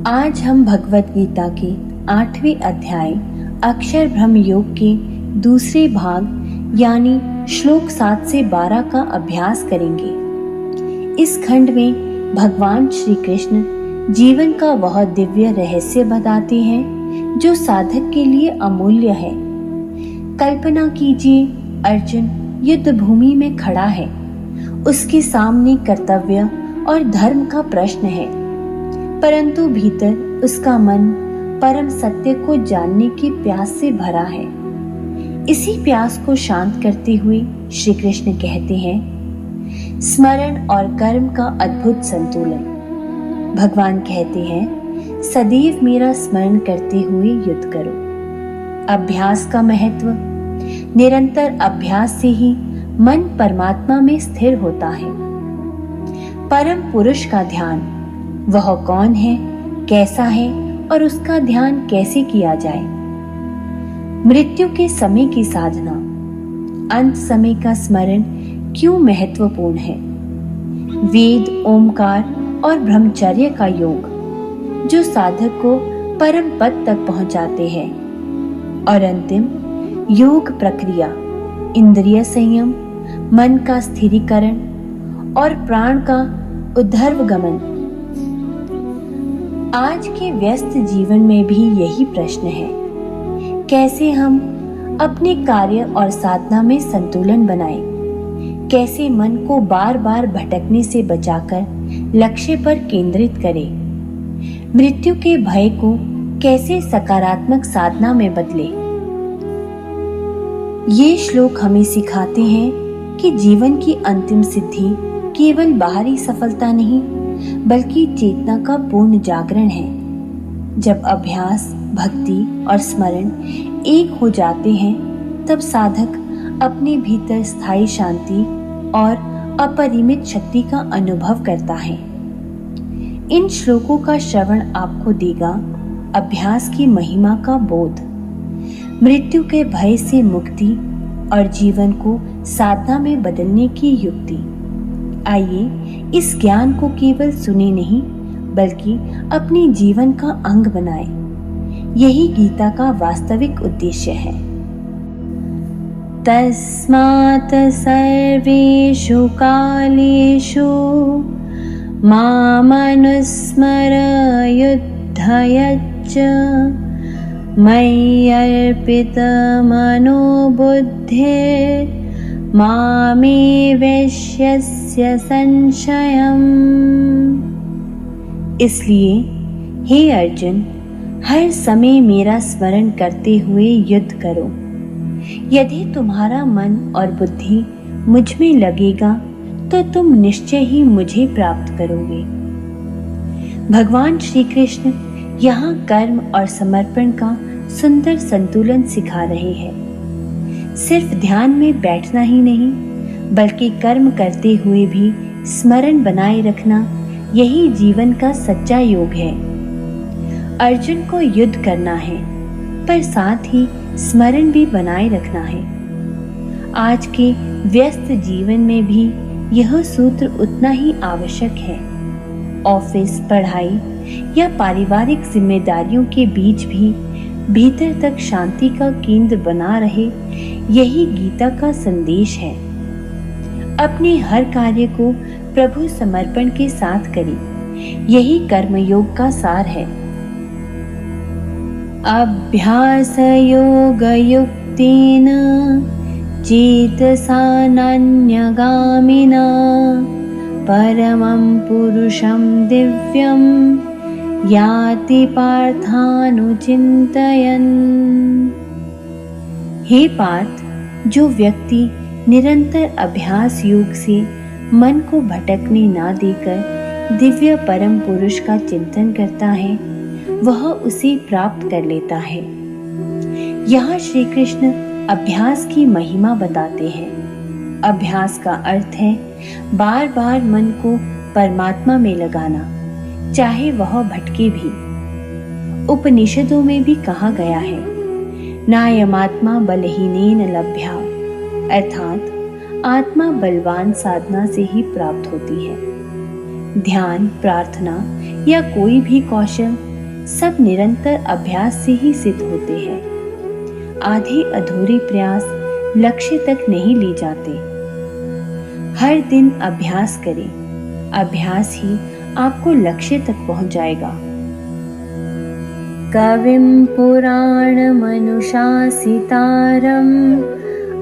आज हम भगवत गीता के 8वें अध्याय अक्षर ब्रह्म योग के दूसरे भाग यानी श्लोक 7 से 12 का अभ्यास करेंगे। इस खंड में भगवान श्री कृष्ण जीवन का बहुत दिव्य रहस्य बताते हैं जो साधक के लिए अमूल्य है। कल्पना कीजिए, अर्जुन युद्ध भूमि में खड़ा है। उसके सामने कर्तव्य और धर्म का प्रश्न है, परंतु भीतर उसका मन परम सत्य को जानने की प्यास से भरा है। इसी प्यास को शांत करते हुए श्री कृष्ण कहते हैं, स्मरण और कर्म का अद्भुत संतुलन। भगवान कहते हैं, सदैव मेरा स्मरण करते हुए युद्ध करो। अभ्यास का महत्व। निरंतर अभ्यास से ही मन परमात्मा में स्थिर होता है। परम पुरुष का ध्यान, वह कौन है, कैसा है और उसका ध्यान कैसे किया जाए। मृत्यु के समय की साधना। अंत समय का स्मरण क्यों महत्वपूर्ण है। वेद, ओमकार और ब्रह्मचर्य का योग जो साधक को परम पद तक पहुंचाते हैं। और अंतिम योग प्रक्रिया, इंद्रिय संयम, मन का स्थिरीकरण और प्राण का ऊर्ध्वगमन। आज के व्यस्त जीवन में भी यही प्रश्न है, कैसे हम अपने कार्य और साधना में संतुलन बनाएं, कैसे मन को बार बार भटकने से बचाकर लक्ष्य पर केंद्रित करें, मृत्यु के भय को कैसे सकारात्मक साधना में बदलें। ये श्लोक हमें सिखाते हैं कि जीवन की अंतिम सिद्धि केवल बाहरी सफलता नहीं बल्कि चेतना का पूर्ण जागरण है। जब अभ्यास, भक्ति और स्मरण एक हो जाते हैं तब साधक अपने भीतर स्थायी शांति और अपरिमित शक्ति का अनुभव करता है। इन श्लोकों का श्रवण आपको देगा अभ्यास की महिमा का बोध, मृत्यु के भय से मुक्ति और जीवन को साधना में बदलने की युक्ति। आइए इस ज्ञान को केवल सुने नहीं बल्कि अपने जीवन का अंग बनाए। यही गीता का वास्तविक उद्देश्य है। तस्मात् सर्वेषु कालेषु मामनुस्मर युद्धयच्च मयि अर्पितमनो बुद्धिर् मामे वैश्यस्य संशयम्। इसलिए हे अर्जुन, हर समय मेरा स्मरण करते हुए युद्ध करो। यदि तुम्हारा मन और बुद्धि मुझ में लगेगा तो तुम निश्चय ही मुझे प्राप्त करोगे। भगवान श्री कृष्ण यहाँ कर्म और समर्पण का सुंदर संतुलन सिखा रहे हैं। सिर्फ ध्यान में बैठना ही नहीं बल्कि कर्म करते हुए भी स्मरण बनाए रखना, यही जीवन का सच्चा योग है। अर्जुन को युद्ध करना है पर साथ ही स्मरण भी बनाए रखना है। आज के व्यस्त जीवन में भी यह सूत्र उतना ही आवश्यक है। ऑफिस, पढ़ाई या पारिवारिक जिम्मेदारियों के बीच भी भीतर तक शांति का केंद्र बना रहे, यही गीता का संदेश है। अपने हर कार्य को प्रभु समर्पण के साथ करें, यही कर्मयोग का सार है। अभ्यास योग युक्तेन चेतसा नान्यगामिना परमं पुरुषं दिव्यं याति पार्थानुचिन्तयन्। हे पार्थ, जो व्यक्ति निरंतर अभ्यास योग से मन को भटकने ना देकर दिव्य परम पुरुष का चिंतन करता है, वह उसे प्राप्त कर लेता है। यहाँ श्री कृष्ण अभ्यास की महिमा बताते हैं। अभ्यास का अर्थ है बार बार मन को परमात्मा में लगाना, चाहे वह भटके भी। उपनिषदों में भी कहा गया है, नायमात्मा बलहीनेन लभ्या, अर्थात आत्मा बलवान साधना से ही प्राप्त होती है। ध्यान, प्रार्थना या कोई भी कौशल सब निरंतर अभ्यास से ही सिद्ध होते हैं। आधे अधूरे प्रयास लक्ष्य तक नहीं ले जाते। हर दिन अभ्यास करें, अभ्यास ही आपको लक्ष्य तक पहुंचाएगा। कविं पुराणमनुशासितारम्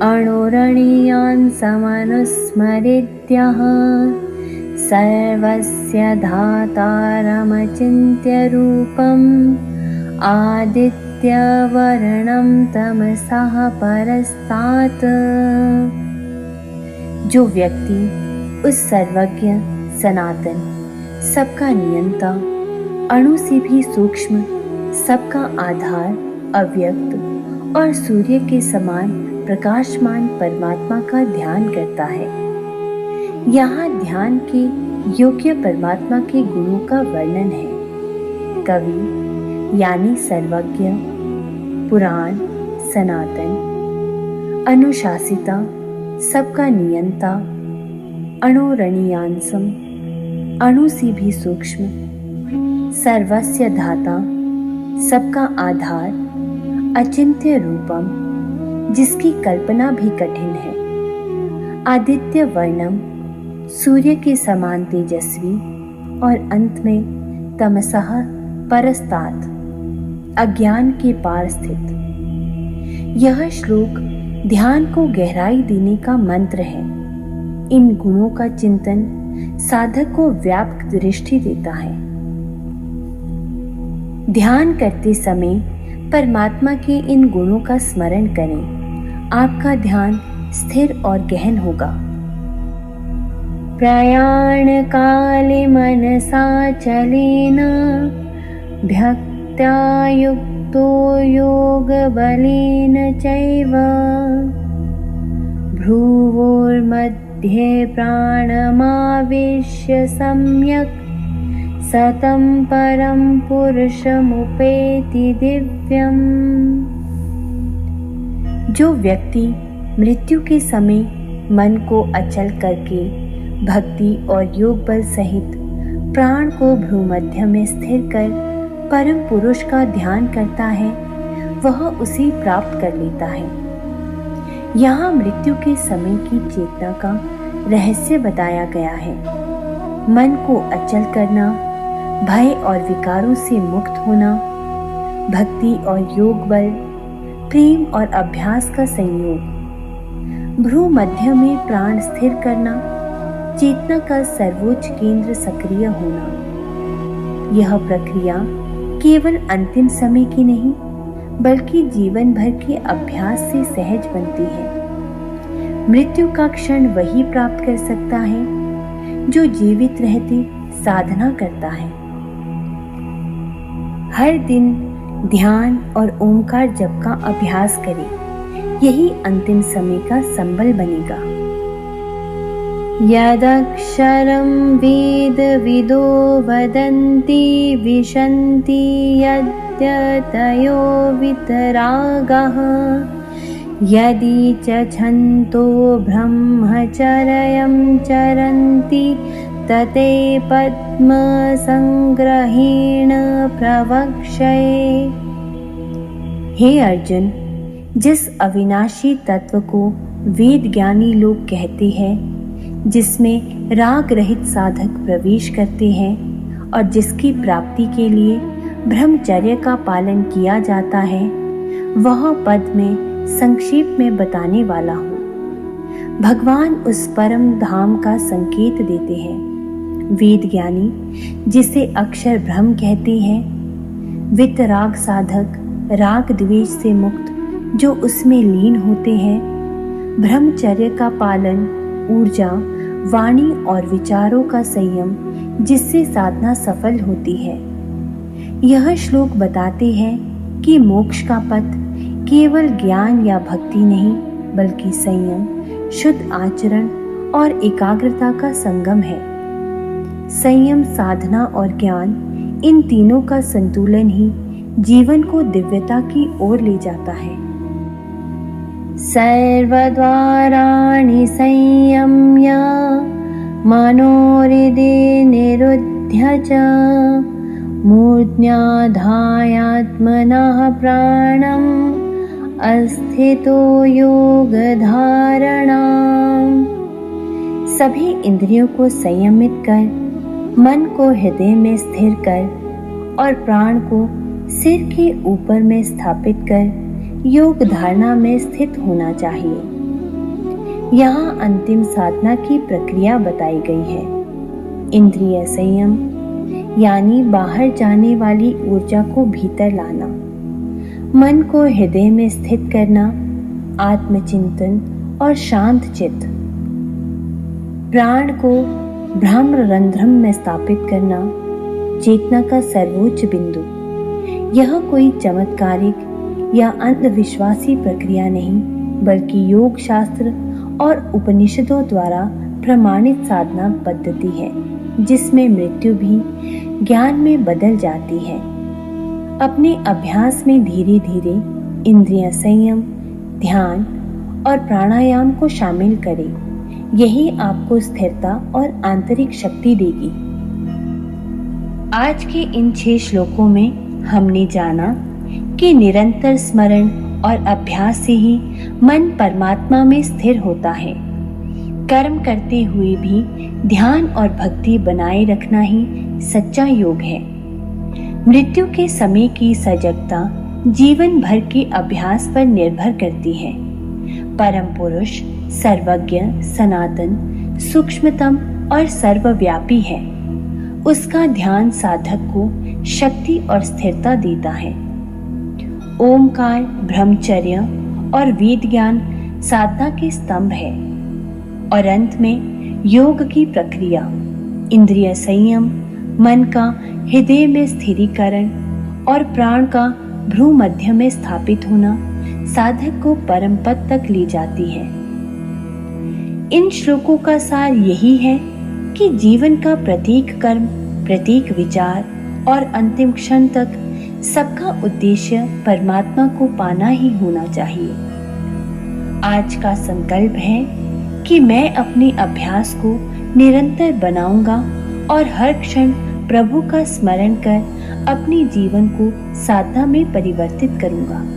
अणुरणीयान् समनुस्मरित्यः सर्वस्य धातारमचिन्त्य रूपम् आदित्यवर्णं तमसः परस्तात्। जो व्यक्ति उस सर्वज्ञ, सनातन, सबका नियंता, अणु से भी सूक्ष्म, सबका आधार, अव्यक्त और सूर्य के समान प्रकाशमान परमात्मा का ध्यान करता है। यहाँ ध्यान के योग्य परमात्मा के गुणों का वर्णन है। कवि यानी सर्वज्ञ, पुराण, सनातन, अनुशासिता, सबका नियंता, अणुरणीयांसम, अणु से भी सूक्ष्म, सर्वस्य धाता, सबका आधार, अचिंत्य रूपम, जिसकी कल्पना भी कठिन है, आदित्य वर्णम, सूर्य के समान तेजस्वी, और अंत में तमसः परस्तात, अज्ञान के पार स्थित। यह श्लोक ध्यान को गहराई देने का मंत्र है। इन गुणों का चिंतन साधक को व्यापक दृष्टि देता है। ध्यान करते समय परमात्मा के इन गुणों का स्मरण करें। आपका ध्यान स्थिर और गहन होगा। प्रयाण काले मनसा चलेन भक्त्या युक्तो योग बलेन चैव भ्रुवोर्मध्ये प्राणमावेश्य सम्यक् सतं परं पुरुषमुपेति दिव्यम्। जो व्यक्ति मृत्यु के समय मन को अचल करके भक्ति और योग बल सहित प्राण को भ्रूमध्य में स्थिर कर परम पुरुष का ध्यान करता है, वह उसे प्राप्त कर लेता है। यहाँ मृत्यु के समय की चेतना का रहस्य बताया गया है। मन को अचल करना, भय और विकारों से मुक्त होना, भक्ति और योग बल, प्रेम और अभ्यास का संयोग, भ्रूमध्य में प्राण स्थिर करना, चेतना का सर्वोच्च केंद्र सक्रिय होना। यह प्रक्रिया केवल अंतिम समय की नहीं, बल्कि जीवन भर के अभ्यास से सहज बनती है। मृत्यु का क्षण वही प्राप्त कर सकता है जो जीवित रहते साधना करता है। हर दिन ध्यान और ओंकार जप का अभ्यास करें। यही अंतिम समय का संबल बनेगा। यदक्षरं वेद विदो वदन्ति विशन्ति यद्यतयो वितरागः यदि च छन्तो ब्रह्मचर्यं चरन्ति तते पद्मसंग्रहेण प्रवक्ष्ये। हे अर्जुन, जिस अविनाशी तत्व को वेद ज्ञानी लोग कहते हैं, जिसमें राग रहित साधक प्रवेश करते हैं और जिसकी प्राप्ति के लिए ब्रह्मचर्य का पालन किया जाता है, वह पद में संक्षेप में बताने वाला हूँ। भगवान उस परम धाम का संकेत देते हैं। वेद ज्ञानी, जिसे अक्षर ब्रह्म कहते हैं, वितराग साधक, राग द्वेष से मुक्त, जो उसमें लीन होते हैं, ब्रह्मचर्य का पालन, ऊर्जा, वाणी और विचारों का संयम, जिससे साधना सफल होती है। यह श्लोक बताते हैं कि मोक्ष का पथ केवल ज्ञान या भक्ति नहीं, बल्कि संयम, शुद्ध आचरण और एकाग्रता का संगम है। संयम, साधना और ज्ञान, इन तीनों का संतुलन ही जीवन को दिव्यता की ओर ले जाता है। सर्वद्वाराणि संयम्य मनोहृदि निरुध्य च मूर्ध्याधायात्मनः प्राणम् अस्थितो योगधारणा। सभी इंद्रियों को संयमित कर, मन को हृदय में स्थिर कर और प्राण को सिर के ऊपर में स्थापित कर योग धारणा में स्थित होना चाहिए। यहाँ अंतिम साधना की प्रक्रिया बताई गई है। इंद्रिय संयम यानी बाहर जाने वाली ऊर्जा को भीतर लाना, मन को हृदय में स्थित करना, आत्मचिंतन और शांत चित्त, प्राण को ब्रह्मरंध्रम में स्थापित करना, चेतना का सर्वोच्च बिंदु। यह कोई चमत्कारिक या अंधविश्वासी प्रक्रिया नहीं, बल्कि योग शास्त्र और उपनिषदों द्वारा प्रमाणित साधना पद्धति है, जिसमें मृत्यु भी ज्ञान में बदल जाती है। अपने अभ्यास में धीरे धीरे इंद्रिय संयम, ध्यान और प्राणायाम को शामिल करें। यही आपको स्थिरता और आंतरिक शक्ति देगी। आज के इन 6 श्लोकों में हमने जाना कि निरंतर स्मरण और अभ्यास से ही मन परमात्मा में स्थिर होता है। कर्म करते हुए भी ध्यान और भक्ति बनाए रखना ही सच्चा योग है। मृत्यु के समय की सजगता जीवन भर के अभ्यास पर निर्भर करती है। परम पुरुष सर्वज्ञ, सनातन, सूक्ष्मतम और सर्वव्यापी है। उसका ध्यान साधक को शक्ति और स्थिरता देता है। ओमकार, ब्रह्मचर्य और वेद ज्ञान साधना के स्तंभ है। और अंत में योग की प्रक्रिया, इंद्रिय संयम, मन का हृदय में स्थिरीकरण और प्राण का भ्रू मध्य में स्थापित होना साधक को परम पद तक ले जाती है। इन श्लोकों का सार यही है कि जीवन का प्रत्येक कर्म, प्रत्येक विचार और अंतिम क्षण तक सबका उद्देश्य परमात्मा को पाना ही होना चाहिए। आज का संकल्प है कि मैं अपने अभ्यास को निरंतर बनाऊंगा और हर क्षण प्रभु का स्मरण कर अपने जीवन को साधना में परिवर्तित करूंगा।